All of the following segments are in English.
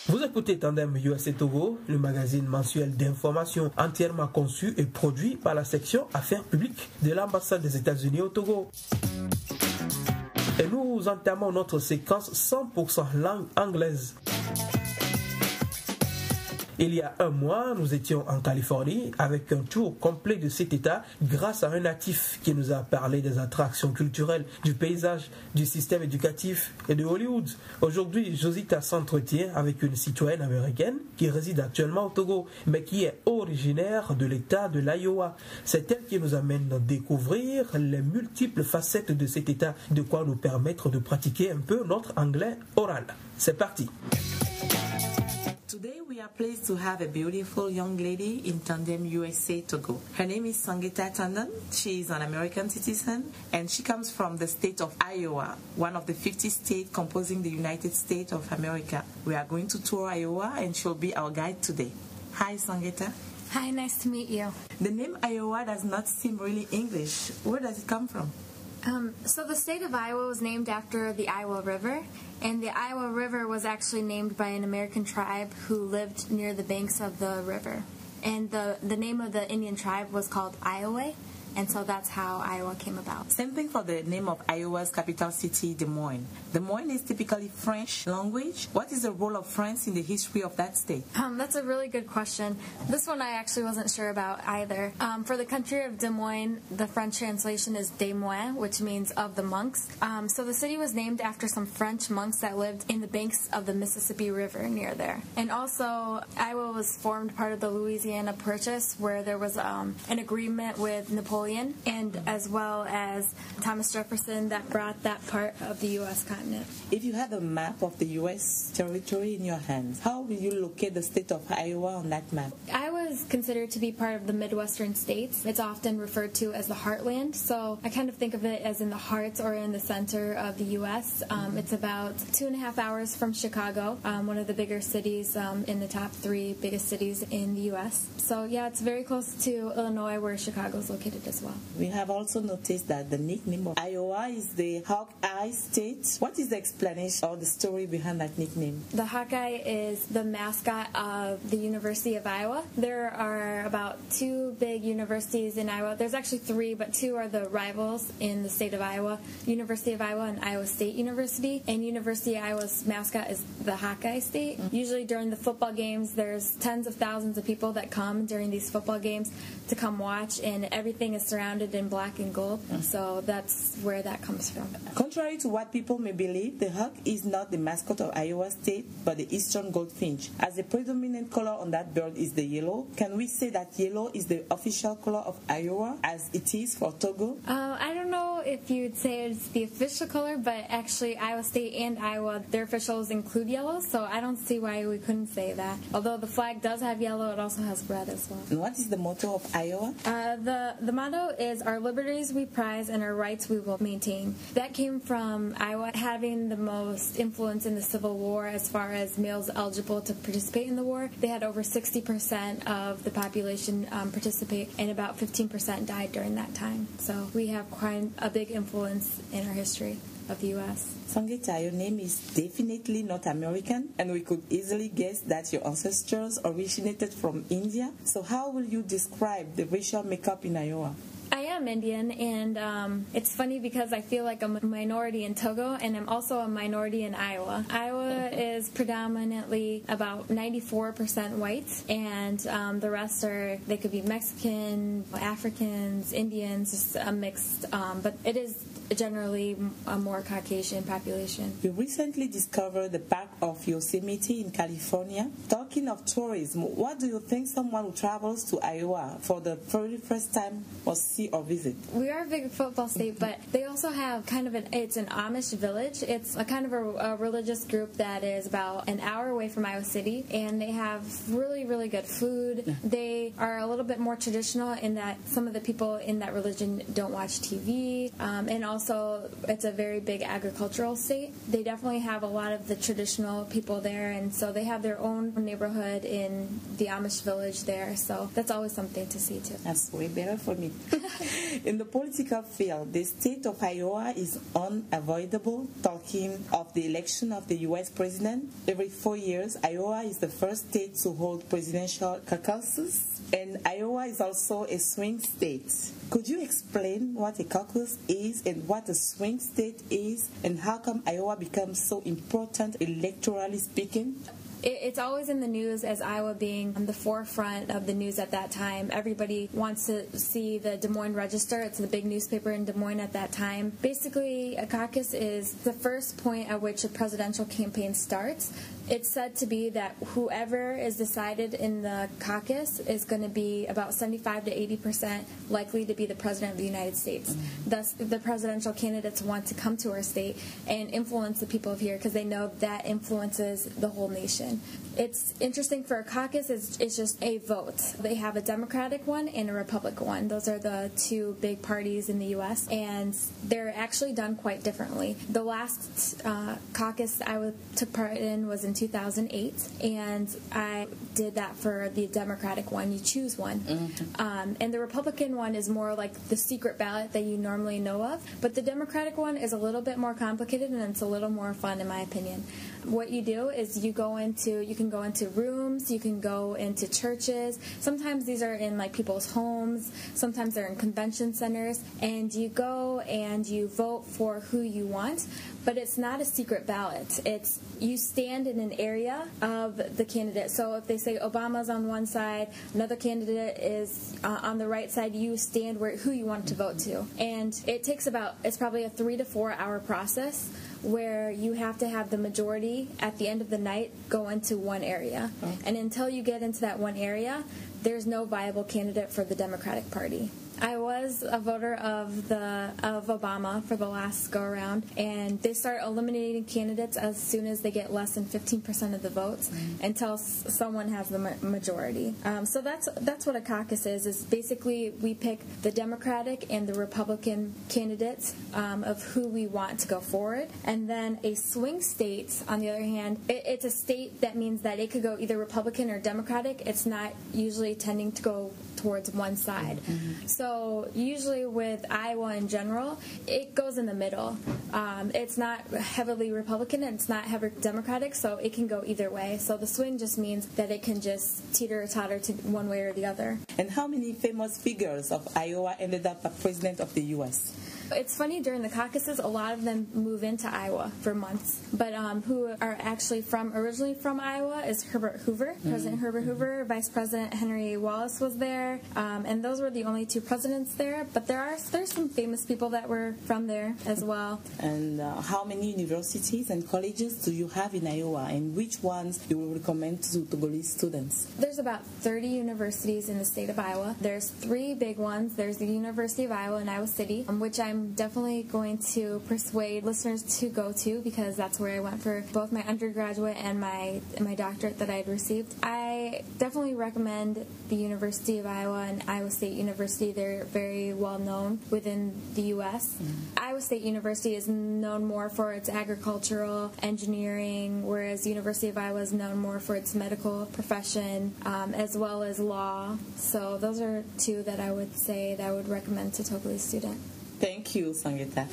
Vous écoutez Tandem USA-Togo, le magazine mensuel d'information entièrement conçu et produit par la section Affaires publiques de l'ambassade des États-Unis au Togo. Et nous entamons notre séquence 100% langue anglaise. Il y a un mois, nous étions en Californie avec un tour complet de cet État grâce à un natif qui nous a parlé des attractions culturelles, du paysage, du système éducatif et de Hollywood. Aujourd'hui, Josita s'entretient avec une citoyenne américaine qui réside actuellement au Togo, mais qui est originaire de l'État de l'Iowa. C'est elle qui nous amène à découvrir les multiples facettes de cet État, de quoi nous permettre de pratiquer un peu notre anglais oral. C'est parti! Today we are pleased to have a beautiful young lady in Tandem USA-Togo. Her name is Sangeeta Tandon. She is an American citizen and she comes from the state of Iowa, one of the 50 states composing the United States of America. We are going to tour Iowa and she'll be our guide today. Hi Sangeeta. Hi, nice to meet you. The name Iowa does not seem really English. Where does it come from? So the state of Iowa was named after the Iowa River, and the Iowa River was actually named by an American tribe who lived near the banks of the river. And the name of the Indian tribe was called Iowa, and so that's how Iowa came about. Same thing for the name of Iowa's capital city, Des Moines. Des Moines is typically French language. What is the role of France in the history of that state? That's a really good question. This one I actually wasn't sure about either. For the country of Des Moines, the French translation is Des Moines, which means of the monks. So the city was named after some French monks that lived in the banks of the Mississippi River near there. And also, Iowa was formed part of the Louisiana Purchase, where there was an agreement with Napoleon and as well as Thomas Jefferson that brought that part of the U.S. continent. If you had a map of the U.S. territory in your hands, how will you locate the state of Iowa on that map? Iowa is considered to be part of the Midwestern states. It's often referred to as the heartland, so I kind of think of it as in the heart or in the center of the U.S. It's about 2.5 hours from Chicago, one of the bigger cities in the top 3 biggest cities in the U.S. So yeah, it's very close to Illinois, where Chicago is located as well. We have also noticed that the nickname of Iowa is the Hawkeye State. What is the explanation or the story behind that nickname? The Hawkeye is the mascot of the University of Iowa. There are about 2 big universities in Iowa. There's actually 3, but 2 are the rivals in the state of Iowa, University of Iowa and Iowa State University. And University of Iowa's mascot is the Hawkeye State. Usually during the football games, there's tens of thousands of people that come during these football games to come watch, and everything is surrounded in black and gold. So that's where that comes from. Contrary to what people may believe, the hawk is not the mascot of Iowa State, but the eastern goldfinch. As the predominant color on that bird is the yellow, can we say that yellow is the official color of Iowa, as it is for Togo? I don't know if you'd say it's the official color, but actually Iowa State and Iowa, their officials include yellow, so I don't see why we couldn't say that. Although the flag does have yellow, it also has red as well. And what is the motto of Iowa? The motto is our liberties we prize and our rights we will maintain. That came from Iowa having the most influence in the Civil War as far as males eligible to participate in the war. They had over 60% of the population participate, and about 15% died during that time. So we have quite a big influence in our history of the U.S. Sangeeta, your name is definitely not American, and we could easily guess that your ancestors originated from India. So how will you describe the racial makeup in Iowa? I am Indian, and it's funny because I feel like I'm a minority in Togo, and I'm also a minority in Iowa. Iowa is predominantly about 94% white, and the rest they could be Mexican, Africans, Indians, just a mixed, but it is generally a more Caucasian population. You recently discovered the park of Yosemite in California. Talking of tourism, what do you think someone who travels to Iowa for the very first time must see or visit? We are a big football state, but they also have kind of it's an Amish village. It's a kind of a religious group that is about an hour away from Iowa City, and they have really, really good food. They are a little bit more traditional in that some of the people in that religion don't watch TV, and also it's a very big agricultural state. They definitely have a lot of the traditional people there, and so they have their own neighborhood in the Amish village there, so that's always something to see too. That's way better for me. In the political field, the state of Iowa is unavoidable. Talking of the election of the U.S. president, every 4 years, Iowa is the first state to hold presidential caucuses, and Iowa is also a swing state. Could you explain what a caucus is and what a swing state is, and how come Iowa becomes so important electorally speaking? It's always in the news as Iowa being on the forefront of the news at that time. Everybody wants to see the Des Moines Register. It's the big newspaper in Des Moines at that time. Basically, a caucus is the first point at which a presidential campaign starts. It's said to be that whoever is decided in the caucus is going to be about 75 to 80% likely to be the president of the United States. Thus, the presidential candidates want to come to our state and influence the people of here because they know that influences the whole nation. It's interesting for a caucus, it's just a vote. They have a Democratic one and a Republican one. Those are the two big parties in the U.S., and they're actually done quite differently. The last caucus I took part in was in 2008, and I did that for the Democratic one. You choose one. Mm-hmm. And the Republican one is more like the secret ballot that you normally know of, but the Democratic one is a little bit more complicated, and it's a little more fun in my opinion. What you do is you can go into rooms, you can go into churches. Sometimes these are in like people's homes, sometimes they're in convention centers, and you go and you vote for who you want, but it's not a secret ballot. It's you stand in an area of the candidate. So if they say Obama's on one side, another candidate is on the right side, you stand who you want to vote to. And it's probably a 3 to 4 hour process where you have to have the majority at the end of the night go into one area. Okay. And until you get into that one area, there's no viable candidate for the Democratic Party. I was a voter of Obama for the last go-around, and they start eliminating candidates as soon as they get less than 15% of the votes until someone has the majority. So that's what a caucus is basically we pick the Democratic and the Republican candidates of who we want to go forward. And then a swing state, on the other hand, it's a state that means that it could go either Republican or Democratic. It's not usually tending to go towards one side. Mm-hmm. So usually with Iowa in general, it goes in the middle. It's not heavily Republican and it's not heavily Democratic, so it can go either way. So the swing just means that it can just teeter-totter to one way or the other. And how many famous figures of Iowa ended up as president of the U.S.? It's funny, during the caucuses, a lot of them move into Iowa for months. But who are actually originally from Iowa is Herbert Hoover. President Herbert Hoover, Vice President Henry Wallace was there. And those were the only two presidents there. But there's some famous people that were from there as well. And how many universities and colleges do you have in Iowa? And which ones you will recommend to Togolese students? There's about 30 universities in the state of Iowa. There's 3 big ones. There's the University of Iowa in Iowa City, which I'm definitely going to persuade listeners to go to because that's where I went for both my undergraduate and my doctorate that I had received. I definitely recommend the University of Iowa and Iowa State University. They're very well known within the U.S. Iowa State University is known more for its agricultural engineering, whereas the University of Iowa is known more for its medical profession as well as law. So those are 2 that I would say that I would recommend to Togolese students. Thank you, Sangeeta.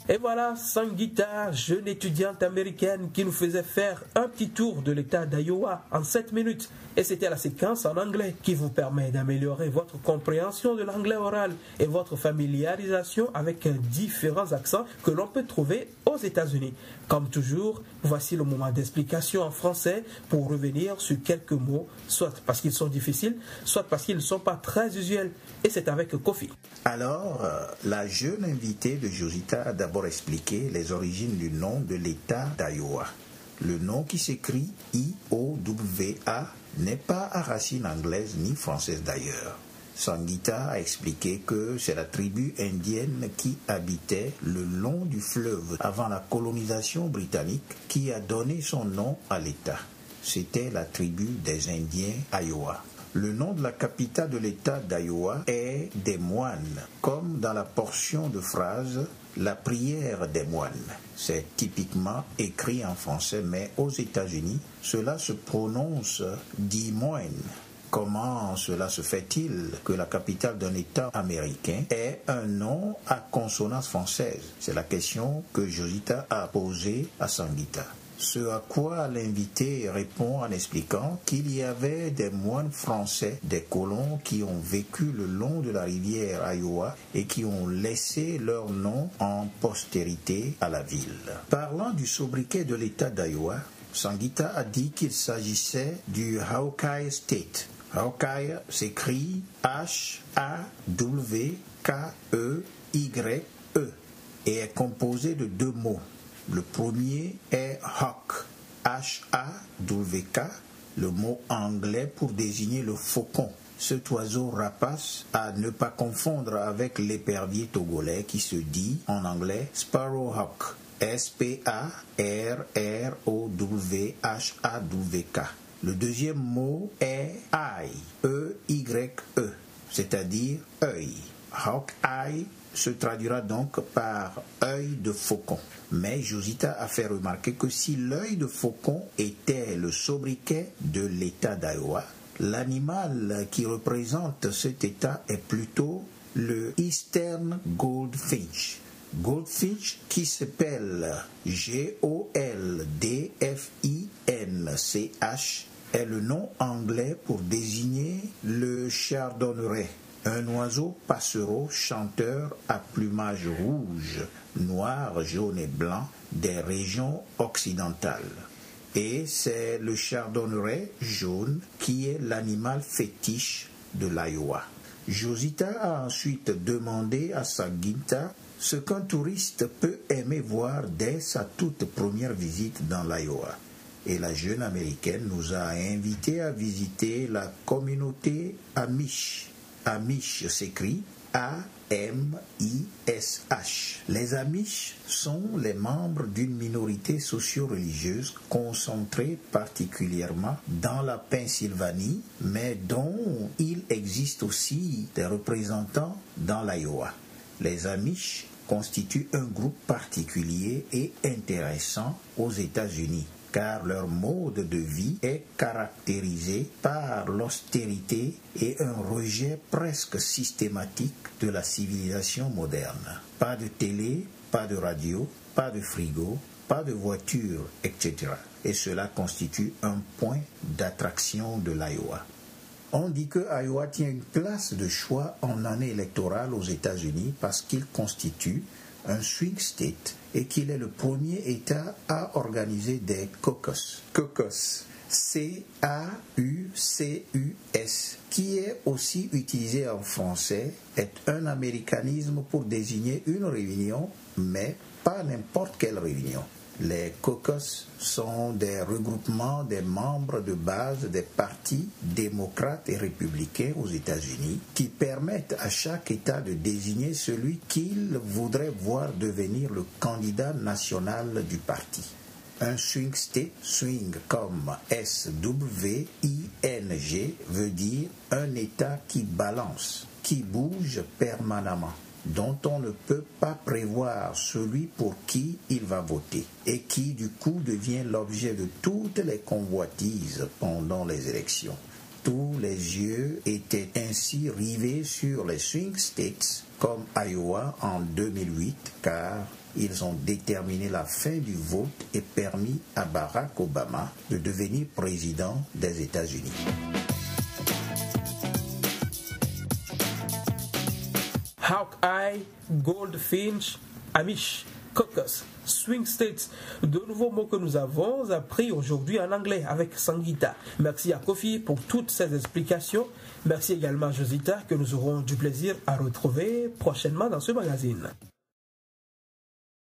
Et voilà, Sangeeta, jeune étudiante américaine qui nous faisait faire un petit tour de l'État d'Iowa en 7 minutes. Et c'était la séquence en anglais qui vous permet d'améliorer votre compréhension de l'anglais oral et votre familiarisation avec différents accents que l'on peut trouver aux États-Unis. Comme toujours, voici le moment d'explication en français pour revenir sur quelques mots, soit parce qu'ils sont difficiles, soit parce qu'ils ne sont pas très usuels. Et c'est avec Koffi. Alors, la jeune invitée de Josita a d'abord expliqué les origines du nom de l'État d'Iowa. Le nom qui s'écrit I-O-W-A n'est pas à racine anglaise ni française d'ailleurs. Sangeeta a expliqué que c'est la tribu indienne qui habitait le long du fleuve avant la colonisation britannique qui a donné son nom à l'État. C'était la tribu des Indiens Iowa. Le nom de la capitale de l'État d'Iowa est des moines, comme dans la portion de phrase « la prière des moines ». C'est typiquement écrit en français, mais aux États-Unis, cela se prononce « Des moines ». Comment cela se fait-il que la capitale d'un État américain ait un nom à consonance française? C'est la question que Josita a posée à Sangeeta. Ce à quoi l'invité répond en expliquant qu'il y avait des moines français, des colons qui ont vécu le long de la rivière Iowa et qui ont laissé leur nom en postérité à la ville. Parlant du sobriquet de l'État d'Iowa, Sangeeta a dit qu'il s'agissait du Hawkeye State. Hawkeye s'écrit H-A-W-K-E-Y-E et est composé de deux mots. Le premier est hawk, H-A-W-K, le mot anglais pour désigner le faucon. Cet oiseau rapace à ne pas confondre avec l'épervier togolais qui se dit en anglais sparrowhawk, S-P-A-R-R-O-W-H-A-W-K. Le deuxième mot est eye, E-Y-E, c'est-à-dire œil. Hawk eye se traduira donc par œil de faucon. Mais Josita a fait remarquer que si l'œil de faucon était le sobriquet de l'État d'Iowa, l'animal qui représente cet État est plutôt le Eastern Goldfinch. Goldfinch, qui s'appelle Goldfinch, est le nom anglais pour désigner le chardonneret, un oiseau passereau chanteur à plumage rouge, noir, jaune et blanc des régions occidentales. Et c'est le chardonneret jaune qui est l'animal fétiche de l'Iowa. Josita a ensuite demandé à Sangeeta ce qu'un touriste peut aimer voir dès sa toute première visite dans l'Iowa. Et la jeune américaine nous a invités à visiter la communauté Amish. Amish s'écrit A-M-I-S-H. Les Amish sont les membres d'une minorité socio-religieuse concentrée particulièrement dans la Pennsylvanie, mais dont il existe aussi des représentants dans l'Iowa. Les Amish constituent un groupe particulier et intéressant aux États-Unis, car leur mode de vie est caractérisé par l'austérité et un rejet presque systématique de la civilisation moderne. Pas de télé, pas de radio, pas de frigo, pas de voiture, etc. Et cela constitue un point d'attraction de l'Iowa. On dit que Iowa tient une place de choix en année électorale aux États-Unis parce qu'il constitue un swing state et qu'il est le premier État à organiser des caucus. Caucus, C-A-U-C-U-S, qui est aussi utilisé en français, est un américanisme pour désigner une réunion, mais pas n'importe quelle réunion. Les caucus sont des regroupements des membres de base des partis démocrates et républicains aux États-Unis qui permettent à chaque État de désigner celui qu'il voudrait voir devenir le candidat national du parti. Un swing state, swing comme S-W-I-N-G, veut dire un État qui balance, qui bouge permanemment, dont on ne peut pas prévoir celui pour qui il va voter et qui du coup devient l'objet de toutes les convoitises pendant les élections. Tous les yeux étaient ainsi rivés sur les swing states comme Iowa en 2008 car ils ont déterminé la fin du vote et permis à Barack Obama de devenir président des États-Unis. Hawkeye, Goldfinch, Amish, Caucus, Swing States, de nouveaux mots que nous avons appris aujourd'hui en anglais avec Sangeeta. Merci à Koffi pour toutes ces explications. Merci également à Josita que nous aurons du plaisir à retrouver prochainement dans ce magazine.